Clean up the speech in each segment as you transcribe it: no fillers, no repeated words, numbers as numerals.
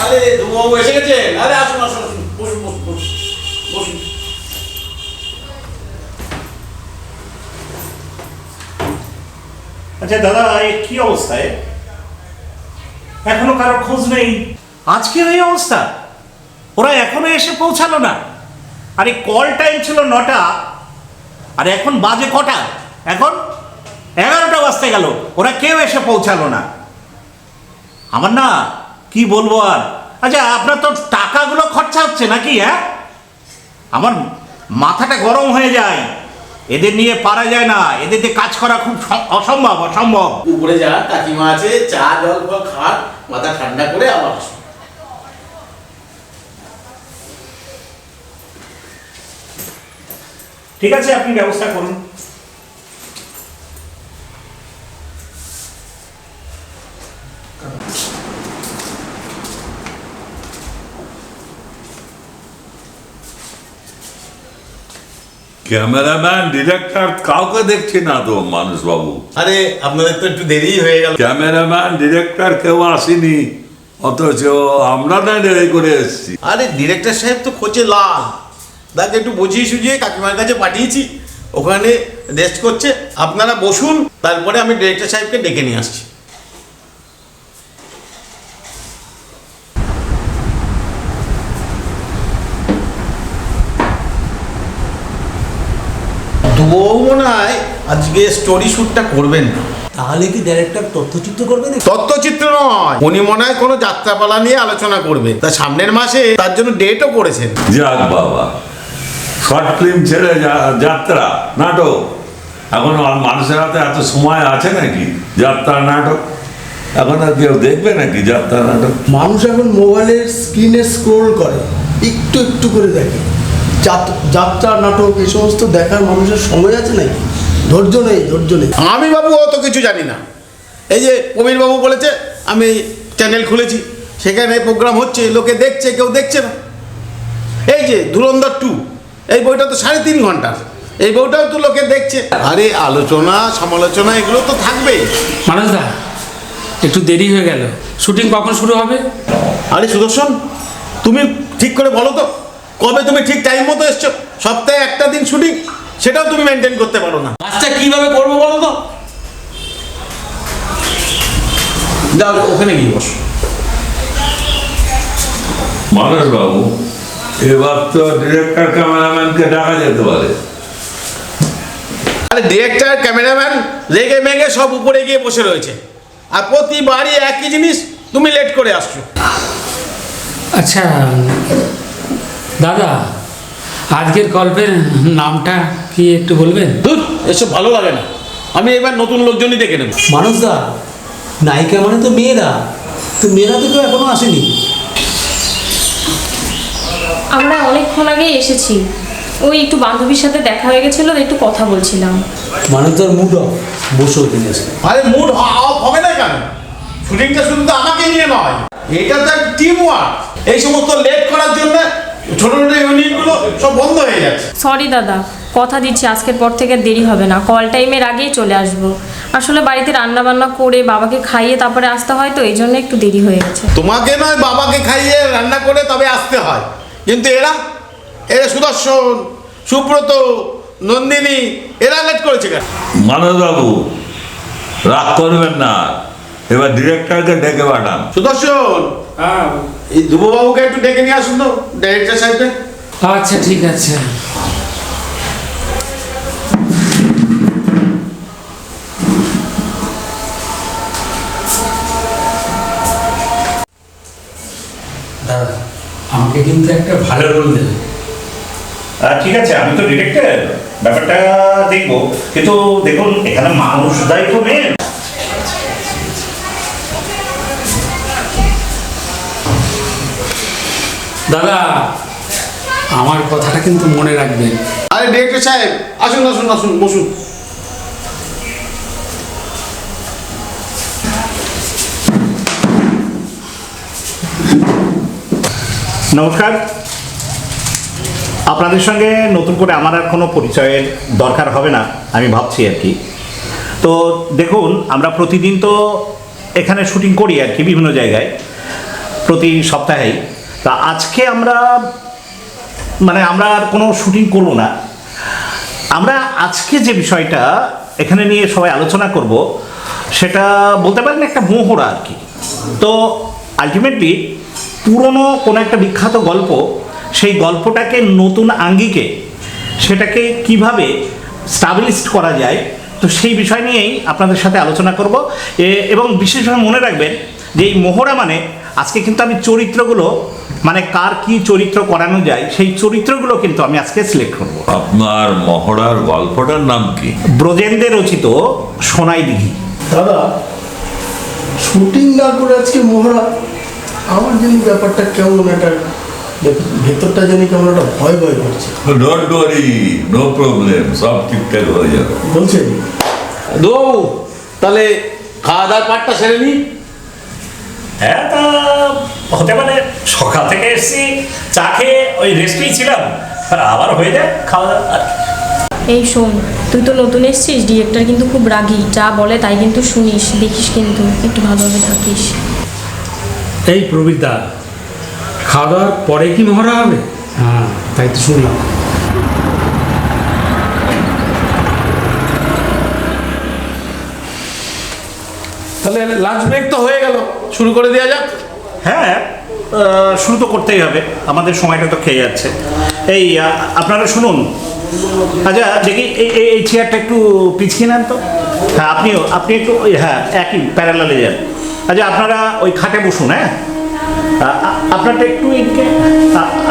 আরে বাবু এসে গেছেন? আরে আসুন আসুন আসুন, বসুন বসুন বসুন বসুন। আচ্ছা দাদা, এই কি অবস্থায়? এখনো কারোর খোঁজ নেই। আজকে এই অবস্থা, ওরা এখনো এসে পৌঁছালো না। আরে কল টাইম ছিল 9টা, আর এখন বাজে কটা? এখন 11টা বাজতে গেল, ওরা কেউ এসে পৌঁছালো না। আমার না কি বলবো আর। আচ্ছা, আপনার তো টাকাগুলো খরচা হচ্ছে নাকি? হ্যাঁ, আমার মাথাটা গরম হয়ে যায়। এদের নিয়ে পারা যায় না, এদের দিয়ে কাজ করা খুব অসম্ভব অসম্ভব। উপরে যা কাকিমা আছে, চা জল খান, মাথা ঠান্ডা করে আবার আসুন। ঠিক আছে, আপনি ব্যবস্থা করুন। ক্যামেরাম্যান, ডিরেক্টর কাউকে দেখছি না তো মানুষ বাবু। আরে আপনাদের তো একটু দেরি হয়ে গেল। ক্যামেরাম্যান, ডিরেক্টর কেউ আসেনি, অথচ আমরা না দেরি করে এসেছি। আরে ডিরেক্টর সাহেব তো খোঁজে লাল, তাকে একটু বুঝিয়ে সুঝিয়ে কাকিমার কাছে পাঠিয়েছি, ওখানে রেস্ট করছে। আপনারা বসুন, তারপরে আমি ডিরেক্টর সাহেবকে ডেকে নিয়ে আসছি। দুবউ মনে হয় আজকে স্টোরি শ্যুটটা করবেন না। তাহলে কি ডাইরেক্টর তথ্যচিত্র করবে না? তথ্যচিত্র নয়, উনি মনে হয় কোনো যাত্রাপালা নিয়ে আলোচনা করবে, তা সামনের মাসে তার জন্য ডেটও করেছেন। যাক বাবা, শর্ট ফিল্ম ছেড়ে যাত্রা নাটক, এখন আর মানুষের হাতে এত সময় আছে নাকি যাত্রা নাটক? এখন আর কেউ দেখবে নাকি যাত্রা নাটক? মানুষ এখন মোবাইলের স্ক্রিনে স্ক্রোল করে, একটু একটু করে দেখে। যাত্রা নাটক এই সমস্ত দেখার মানুষের সময় আছে নাকি? ধৈর্য নেই, ধৈর্য নেই। আমি বাবু অত কিছু জানি না। এই যে প্রবীর বাবু বলেছে, আমি চ্যানেল খুলেছি, সেখানে প্রোগ্রাম হচ্ছে, লোকে দেখছে, কেউ দেখছে না। এই যে ধুরন্ধর 2, এই বইটা তো 3.5 ঘন্টার, এই বইটাও তো লোকে দেখছে। আরে আলোচনা সমালোচনা এগুলো তো থাকবেই। মানসদা, একটু দেরি হয়ে গেল, শুটিং কখন শুরু হবে? আরে সুদর্শন, তুমি ঠিক করে বলো তো, কবে তুমি ঠিক টাইম মতো এসছো? সপ্তাহে একটা দিন শুটিং, সেটাও তুমি মেনটেন করতে পারো না। কাজটা কিভাবে করবো বলো তো? যাও ওখানে গিয়ে বসো। মানুষ বাবু, এবার তো ডিরেক্টর ক্যামেরাম্যানকে ডাকা যেতে পারে। আরে ডিরেক্টর ক্যামেরাম্যান রেগে মেগে সব উপরে গিয়ে বসে রয়েছে, আর প্রতিবারই একই জিনিস, তুমি লেট করে আসছো। আচ্ছা দাদা, আজকের গল্পের নামটা কি একটু বলবেন? ধুর, এসব ভালো লাগে না, আমি এবার নতুন লোকজনই দেখে নেব। মানুষদা, নায়িকা মানে তো মেয়েরা, তো মেয়েরা তো কেউ এখনো আসেনি। আমরা অনেকক্ষণ আগে এসেছি, ওই একটু বান্ধবীর সাথে দেখা হয়ে গেছিল, একটু কথা বলছিলাম। মানুষদার মুড অফ, বসে ওখানে এসে। আরে মুড অফ হবে না কেন? শুটিংটা শুধু তো আমাকে নিয়ে নয়, এটা তো একটা টিম ওয়ার্ক। এই সমস্ত লেট করার জন্য ছোট ছোট ইউনিটগুলো সব বন্ধ হয়ে যাচ্ছে। সরি দাদা, কথা দিচ্ছি আজকের পর থেকে দেরি হবে না, কল টাইমের আগেই চলে আসবো। আসলে বাড়িতে রান্না বান্না করে বাবাকে খাইয়ে তারপরে আসতে হয়, তো এই জন্য একটু দেরি হয়ে গেছে। তোমাকে নয়, বাবাকে খাইয়ে রান্না করে তবে আসতে হয়, কিন্তু এরা সুদর্শন, সুব্রত, নন্দিনী, এরা লেট করেছে কেন? মানুষ বাবু, রাগ করবেন না, এবার ডিরেক্টরকে ডেকে পাঠান। সুদর্শন, হ্যাঁ। এই ধ্রুববাবুকে একটু ডেকে নিয়ে আসুন তো, ডাইরেক্টর সাহেবকে। আচ্ছা ঠিক আছে। দাদা, আমাকে কিন্তু একটা ভালো রোল দেবে। ঠিক আছে, আমি তো ডিরেক্টর, ব্যাপারটা দেখবো, কিন্তু দেখুন এখানে মানুষ দায়িত্ব মেন। দাদা, আমার কথাটা কিন্তু মনে রাখবেন। আরে ডিরেক্টর সাহেব, আসুন আসুন আসুন, বসুন। নমস্কার। আপনাদের সঙ্গে নতুন করে আমার আর কোনো পরিচয়ের দরকার হবে না, আমি ভাবছি আর কি। তো দেখুন, আমরা প্রতিদিন তো এখানে শুটিং করি আর কি, বিভিন্ন জায়গায়। প্রতি সপ্তাহেই। তা আজকে আমরা আমরা আর কোনো শুটিং করব না। আমরা আজকে যে বিষয়টা এখানে নিয়ে সবাই আলোচনা করব সেটা বলতে পারেন একটা মোহরা আর কি। তো আলটিমেটলি পুরনো কোনো একটা বিখ্যাত গল্প, সেই গল্পটাকে নতুন আঙ্গিকে সেটাকে কিভাবে স্টাবলিশড করা যায়, তো সেই বিষয় নিয়েই আপনাদের সাথে আলোচনা করব। এবং বিশেষভাবে মনে রাখবেন যে এই মোহরা আজকে কিন্তু আমি চরিত্রগুলো কার কি চরিত্র করানো যায় সেই চরিত্রগুলো কিন্তু আমি আজকে সিলেক্ট করব। আপনার মহড়ার গল্পটার নাম কি? ব্রজেন্দ্র রচিত সোনাই দিঘি। দাদা, শুটিং না করে আজকে মহড়া, আমার জানি ব্যাপারটা কেমন একটা ভেতরটা জানি কেমন একটা ভয় ভয় করছে। ডোন্ট ওয়ারি, নো প্রবলেম, সব ঠিকঠাক হয়ে যাবে। বলছেন দো তাহলে খাওয়া দাওয়ার পাটটা সেরে নি। হ্যাঁ, তা হতে পারে। সকাল থেকে এসেছি, চা খেয়ে ওই রেস্টেই ছিলাম, আবার হয়ে যায় খাওয়া দাওয়া আর কি। এই শোন, তুই তো নতুন এসেছিস, ডিরেক্টর কিন্তু খুব রাগী, যা বলে তাই কিন্তু শুনিস, দেখিস কিন্তু একটু ভালোভাবে থাকিস। এই প্রবীরদা, খাওয়া দাওয়ার পরে কি মহড়া হবে? হ্যাঁ, তাই তো শুনলাম। তাহলে লাঞ্চ ব্রেক তো হয়ে গেল, শুরু করে দেওয়া যাক। হ্যাঁ, শুরু তো করতেই হবে, আমাদের সময়টা তো খেয়ে যাচ্ছে। এই আপনারা শুনুন, আচ্ছা দেখি এই চেয়ারটা একটু পিছিয়ে নেন তো। হ্যাঁ, আপনি একটু একই প্যারালালে যান। আচ্ছা, আপনারা ওই খাটে বসুন। হ্যাঁ, আপনারটা একটু এদিকে।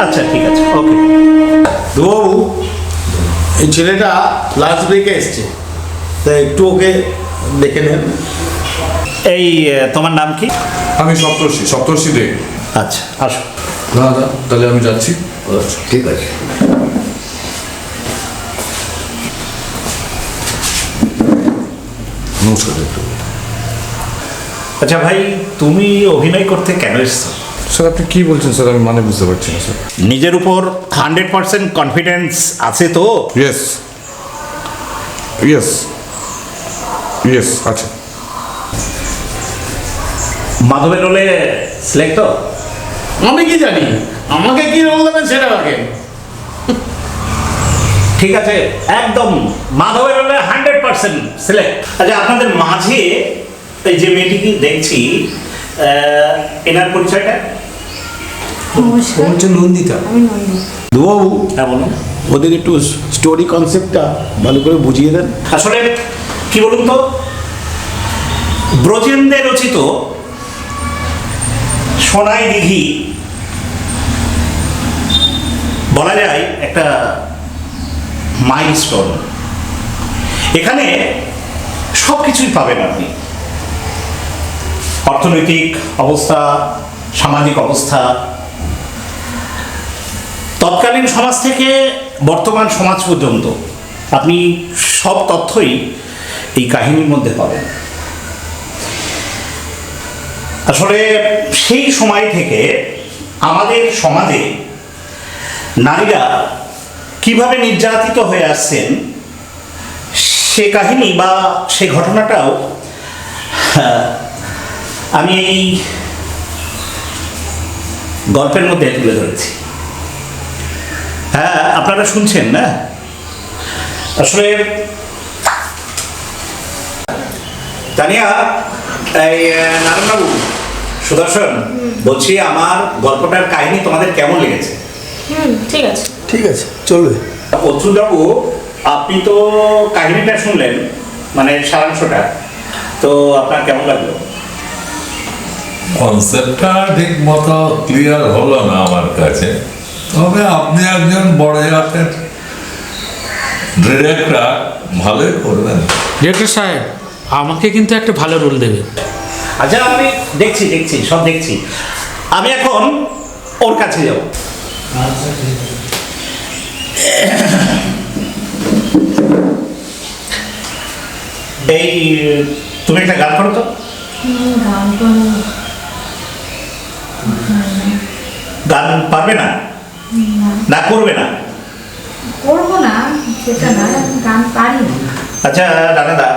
আচ্ছা, ঠিক আছে, ওকে। বাবু, এই ছেলেটা লাঞ্চ ব্রেকে এসছে, তাই একটু ওকে দেখে নেন। এই তোমার নাম কি? আমি সপ্তর্ষি দে। আচ্ছা, আসো। দাদা, তাহলে আমি যাচ্ছি। ঠিক আছে। নমস্কার একটু। আচ্ছা ভাই, তুমি অভিনয় করতে কেন এসছো? স্যার, আপনি কি বলছেন স্যার? আমি বুঝতে পারছি না স্যার। নিজের উপর 100% কনফিডেন্স আছে তো? ইয়েস ইয়েস ইয়েস আছে। মাধবের রোলে সিলেক্ট তো? আমি কি জানি, আমাকে কি রোল দেবেন সেটা আগে। ঠিক আছে, একদম মাধবের রোলে 100% সিলেক্ট। আচ্ছা, আপনাদের মাঝে এই যে মেয়েটিকে দেখছি, এনার পরিচয়টা? বলছে নন্দিতা। দুবাবু, হ্যাঁ, বলুন। ওদের একটু স্টোরি কনসেপ্টটা ভালো করে বুঝিয়ে দেন। আসলে কি বলুন তো, ব্রজেন্দ্র রচিত সোনাই দিঘি বলা যায় একটা মাইলস্টোন। এখানে সব কিছুই পাবেন আপনি, অর্থনৈতিক অবস্থা, সামাজিক অবস্থা, তৎকালীন সমাজ থেকে বর্তমান সমাজ পর্যন্ত আপনি সব তথ্যই এই কাহিনীর মধ্যে পাবেন। আসলে সেই সময় থেকে আমাদের সমাজে নারীরা কিভাবে নির্যাতিত হয়ে আসছেন সে কাহিনী বা সে ঘটনাটাও আমি এই গল্পের মধ্যে তুলে ধরেছি। হ্যাঁ, আপনারা শুনছেন না? আসলে তানিয়া, এই নারায়ণবাবু, সুদর্শন, বলছি আমার গল্পটার কাহিনী তোমাদের কেমন লেগেছে? ঠিক আছে। ঠিক আছে, চলবে। অচ্যুতবাবু, আপনি তো কাহিনীটা শুনলেন, সারাংশটা, তো আপনার কেমন লাগলো? কনসেপ্টটা ঠিক মতো ক্লিয়ার হলো না আমার কাছে, তবে আপনি একজন বড় জাতের ডিরেক্টর, ভালোই করবেন। ডিরেক্টর সাহেব, আমাকে কিন্তু একটা ভালো রোল দেবে। আচ্ছা, আমি দেখছি, সব দেখছি। আমি এখন ওর কাছে যাব। এই তুমি একটা গান করো তো। গান পারবে না? না, করবে না? করবো না সেটা না, গান পারি না। আচ্ছা দাদা,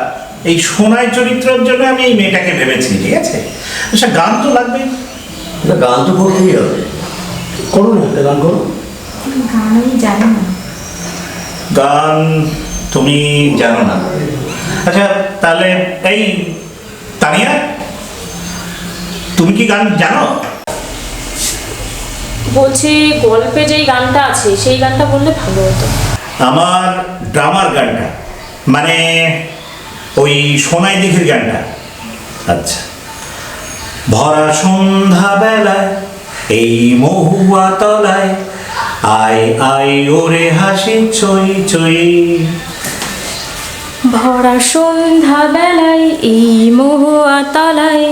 এই সোনাই চরিত্রের জন্য আমি এই মেয়েটাকে ভেবেছি, ঠিক আছে? আচ্ছা, গান তো লাগবে। গান তো করতেই হবে। করো না, একটা গান করো। গান আমি জানি না। গান তুমি জানো না? আচ্ছা তাহলে এই তানিয়া, তুমি কি গান জানো? বলছি গল্পে যেই গানটা আছে সেই গানটা বললে ভালো হতো। আমার ড্রামার গানটা, মানে ওই সোনাই দিঘির গানটা। আচ্ছা। ভরা সন্ধ্যা বেলায় এই মহুয়া তলায় আয় আয় ওরে হাসি চই চই। ভরা সন্ধ্যা বেলায় এই মহুয়া তলায়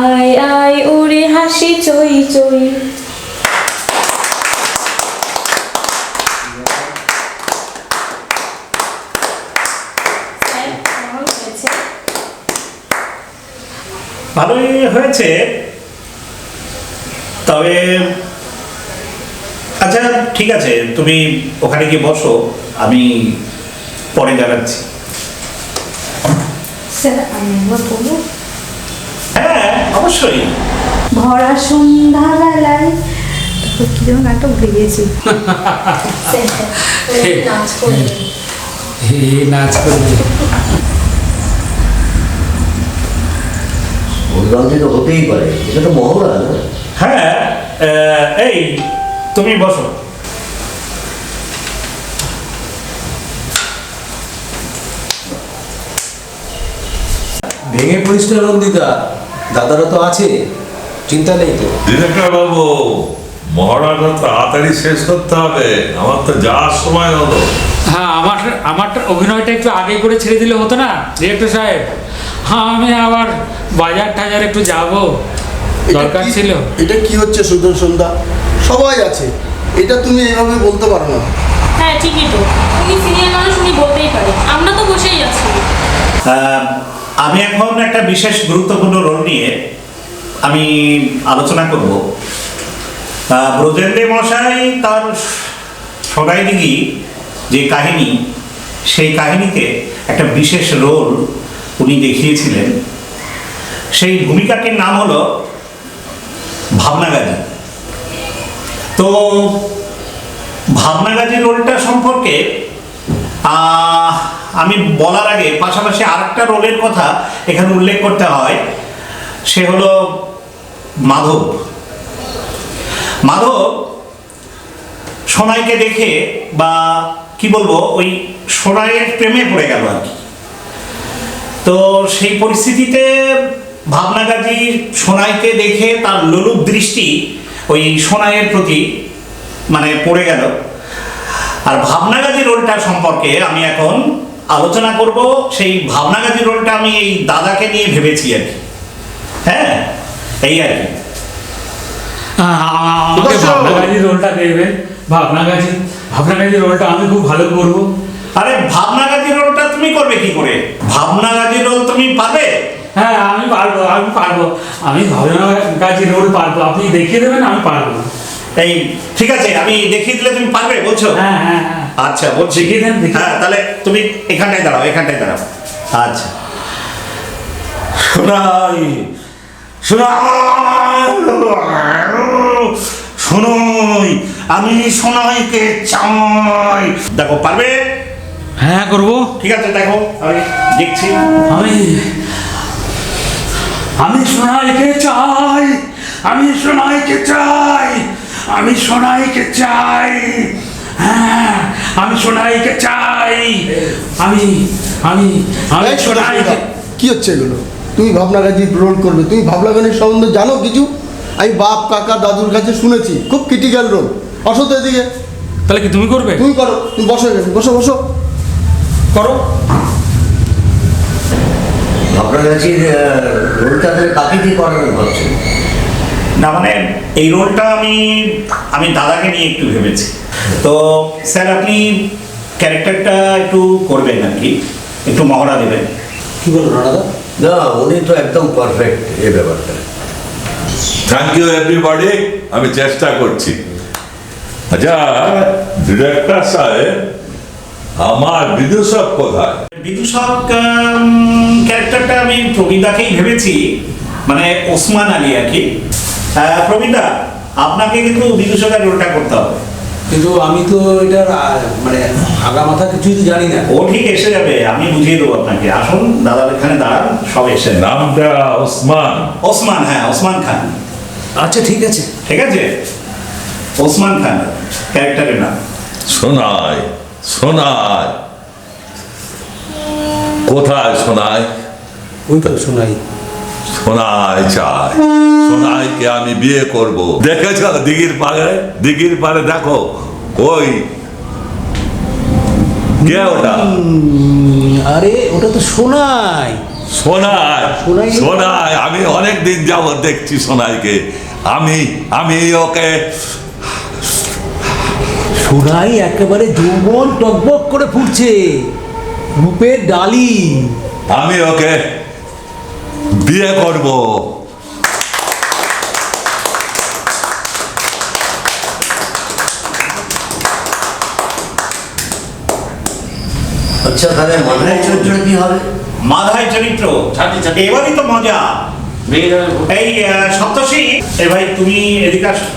আয় আয় ওরে হাসি চই চই। ভালোই হয়েছে, তবে আচ্ছা ঠিক আছে, তুমি ওখানে গিয়ে বসো, আমি পরে জানাচ্ছি। স্যার আমি একবার বলবো? হ্যাঁ অবশ্যই। ভরা সন্ধ্যাবেলায় কিরকম গানটা ভুলে গিয়েছি। নাচ করবে। হে নাচ করবে। ওই গান থেকে হতেই পারে, এটা তো মহড়া না? হ্যাঁ এই তুমি বসো। ভেঙে পরিষ্কার নন্দিতা, দাদারা তো আছে, চিন্তা নেই তো। ডিরেক্টর বাবু, মহড়াটা তাড়াতাড়ি শেষ করতে হবে, আমার তো যাওয়ার সময় হলো। হ্যাঁ, আমারটা অভিনয়টা একটু আগে করে ছেড়ে দিলে হতো না ডিরেক্টর সাহেব? হ্যাঁ, আমি আবার বাজার টাজার একটু যাব, দরকার ছিল। এটা কি হচ্ছে সুদর্শন দা? সবাই আছে, এটা তুমি এইভাবে বলতে পারো না। হ্যাঁ ঠিকই তো, উনি সিনিয়র মানুষ, উনি বলতেই পারে, আমরা তো বসেই আছি। আমি এখন একটা বিশেষ গুরুত্বপূর্ণ রোল নিয়ে আমি আলোচনা করব। ব্রজেন্দ্র মশাই তার সোনাই দিঘি যে কাহিনী, সেই কাহিনীতে একটা বিশেষ রোল উনি দেখিয়েছিলেন। সেই ভূমিকাটির নাম হলো ভাবনাগাজি। তো ভাবনাগাজি রোলটা সম্পর্কে আমি বলার আগে পাশাপাশি আরেকটা রোলের কথা এখানে উল্লেখ করতে হয়, সে হলো মাধব। মাধব সোনাইকে দেখে, বা কি বলবো, ওই সোনাইয়ের প্রেমে পড়ে গেল আর কি। তো সেই পরিস্থিতিতে ভাবনাগাজি সোনাইকে দেখে তার লোলুপ দৃষ্টি ওই সোনাইয়ের প্রতি মানে পড়ে গেল। আর ভাবনাগাজি রোলটা সম্পর্কে আমি এখন আলোচনা করব। সেই ভাবনাগাজি রোলটা আমি এই দাদাকে নিয়ে ভেবেছি আর কি। হ্যাঁ, এই আর কি। আমাকে ভাবনাগাজি রোলটা দেবেন। ভাবনাগাজি রোলটা আমি খুব ভালো করব। আরে ভাবনাগাজি রোলটা তুমি করবে কি করে? ভাবনাগাজি রোল তুমি পারবে? হ্যাঁ আমি পারবো। আমি ভাবনাগাজি রোল পারবো, আপনি দেখিয়ে দেবেন, আমি পারবো। এই ঠিক আছে, আমি দেখিয়ে দিলে তুমি পারবে বলছো? হ্যাঁ। আচ্ছা বলছি। দেখিয়ে দেন। হ্যাঁ, তাহলে তুমি এখানটায় দাঁড়াও। আচ্ছা। শোনাই, আমি সোনাইকে চাই। দেখো পারবে? হ্যাঁ করবো। ঠিক আছে, দেখো আমি দেখছি। আমি সোনাইকে চাই, হ্যাঁ আমি সোনাইকে চাই, আমি এই সোনাইকে। কি হচ্ছে এগুলো? তুমি ভাবনাগাজি রোল করবে? তুমি ভাবনাগাজির সম্বন্ধে জানো কিছু? আমি বাপ কাকা দাদুর কাছে শুনেছি, খুব ক্রিটিক্যাল রোল। অসত এদিকে। তাহলে কি তুমি করবে? তুমি করো, তুমি বসো এখানে, বসো করো। ভাবনাগাছির রোলটা তাহলে কাকে দিয়ে করানো ভাবছেন? না মানে এই রোলটা আমি দাদাকে নিয়ে একটু ভেবেছি। তো স্যার আপনি ক্যারেক্টারটা একটু করবেন আর কি, একটু মহড়া দেবেন। কি বলো দাদা? না, উনি তো একদম পারফেক্ট এই ব্যাপারটা। থ্যাংক ইউ এভরিবডি, আমি চেষ্টা করছি। আচ্ছা ডিরেক্টর সাহেব, আমার বিদূষক কোথায়? বিদূষক ক্যারেক্টারটা আমি প্রবীদাকেই ভেবেছি, মানে ওসমান আলী আর কি। প্রবীণদা, আপনাকে কিন্তু বিদূষকের রোলটা করতে হবে। কিন্তু আমি তো এটার মানে আগা মাথা কিছুই তো জানি না। ও ঠিক এসে যাবে, আমি বুঝিয়ে দেবো আপনাকে। আসুন, দাদার এখানে দাঁড়ান, সব এসে যাবে। নামটা ওসমান। ওসমান, হ্যাঁ ওসমান খান। আচ্ছা ঠিক আছে। ঠিক আছে, ওসমান খান ক্যারেক্টারের নাম। সোনাই, সোনাই কোথায় সোনাই? ওই তো শোনাই। সোনাই চাই, সোনাইকে আমি বিয়ে করব। দেখেছ দিঘির পাড়ে? দিঘির পাড়ে দেখো, ওই কে ওটা? আরে ওটা তো শোনাই। সোনাই, সোনাই? সোনাই আমি অনেক দিন যাবত দেখছি সোনাইকে। আমি ওকে শোনাই একেবারে যৌবন টকবক করে ফুটছে, রূপের ডালি। আমি ওকে বিয়ে করব। আচ্ছা তাহলে মাথায় চরিত্র কি হবে? মাধায় চরিত্র, এবারই তো মজা। এই সপ্তর্ষি, এ ভাই তুমি এদিকে আসো।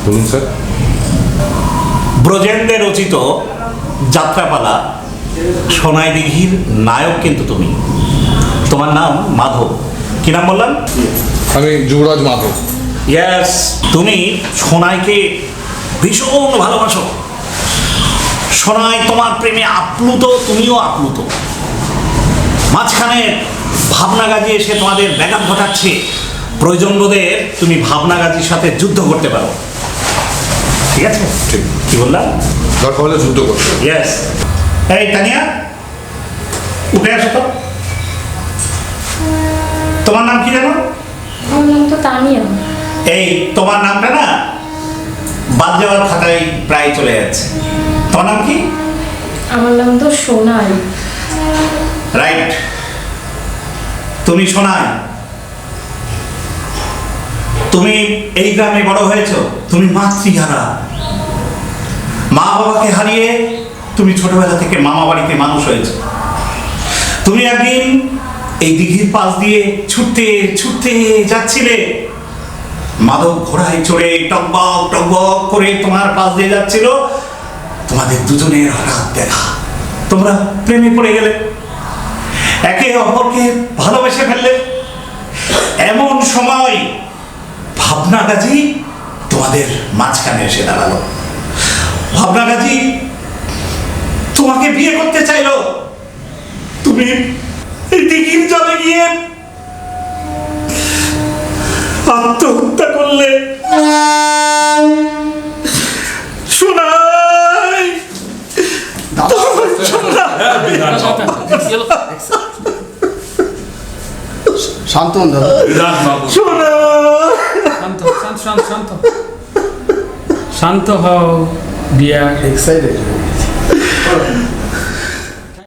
বলুন স্যার। ব্রজেন্দ্রের রচিত যাত্রাপালা সোনাই দিঘির নায়ক কিন্তু তুমি। তোমার নাম মাধব। কি নাম বললাম? আমি যুবরাজ মাধব। ইয়েস, তুমি সোনাইকে ভীষণ ভালোবাসো। সোনাই তোমার প্রেমে আপ্লুত, তুমিও আপ্লুত। মাঝখানে ভাবনাগাজি এসে তোমাদের ব্যাঘাত ঘটাচ্ছে। প্রয়োজন বোধে তুমি ভাবনাগাজির সাথে যুদ্ধ করতে পারো। ঠিক আছে? ঠিক। কি বললাম? দরকার হলে যুদ্ধ করতে। ইয়েস। এই তানিয়া, উঠে আসো তো। তোমার নাম কি জানো? আমার নাম তো তানিয়া। এই তোমার নামটা না বাদ যাওয়ার খাতায় প্রায় চলে যাচ্ছে। তোমার নাম কি? আমার নাম তো সোনাই। রাইট, তুমি সোনাই। তুমি এই গ্রামে বড় হয়েছো, তুমি মাতৃহারা। মা বাবাকে হারিয়ে তুমি ছোটবেলা থেকে মামা বাড়িতে মানুষ হয়েছো। তুমি একদিন এই দিঘির পাশ দিয়ে ছুটতে ছুটতে যাচ্ছিলে। মাধব ঘোড়ায় চড়ে টকবক টকবক করে তোমার পাশ দিয়ে যাচ্ছিল। তোমাদের দুজনের হঠাৎ দেখা, তোমরা প্রেমে পড়ে গেলে, একে অপরকে ভালোবেসে ফেললে। এমন সময় ভাবনাগাজি তোমাদের মাঝখানে এসে দাঁড়ালো। ভাবনাগাজি তোমাকে বিয়ে করতে চাইলো। তুমি এই দিঘির জলে গিয়ে আত্মহত্যা করলে। সোনাই, শান্ত হন দাদা। শান্ত শান্ত শান্ত শান্ত শান্ত হও ডিয়ার। এক্সাইটেড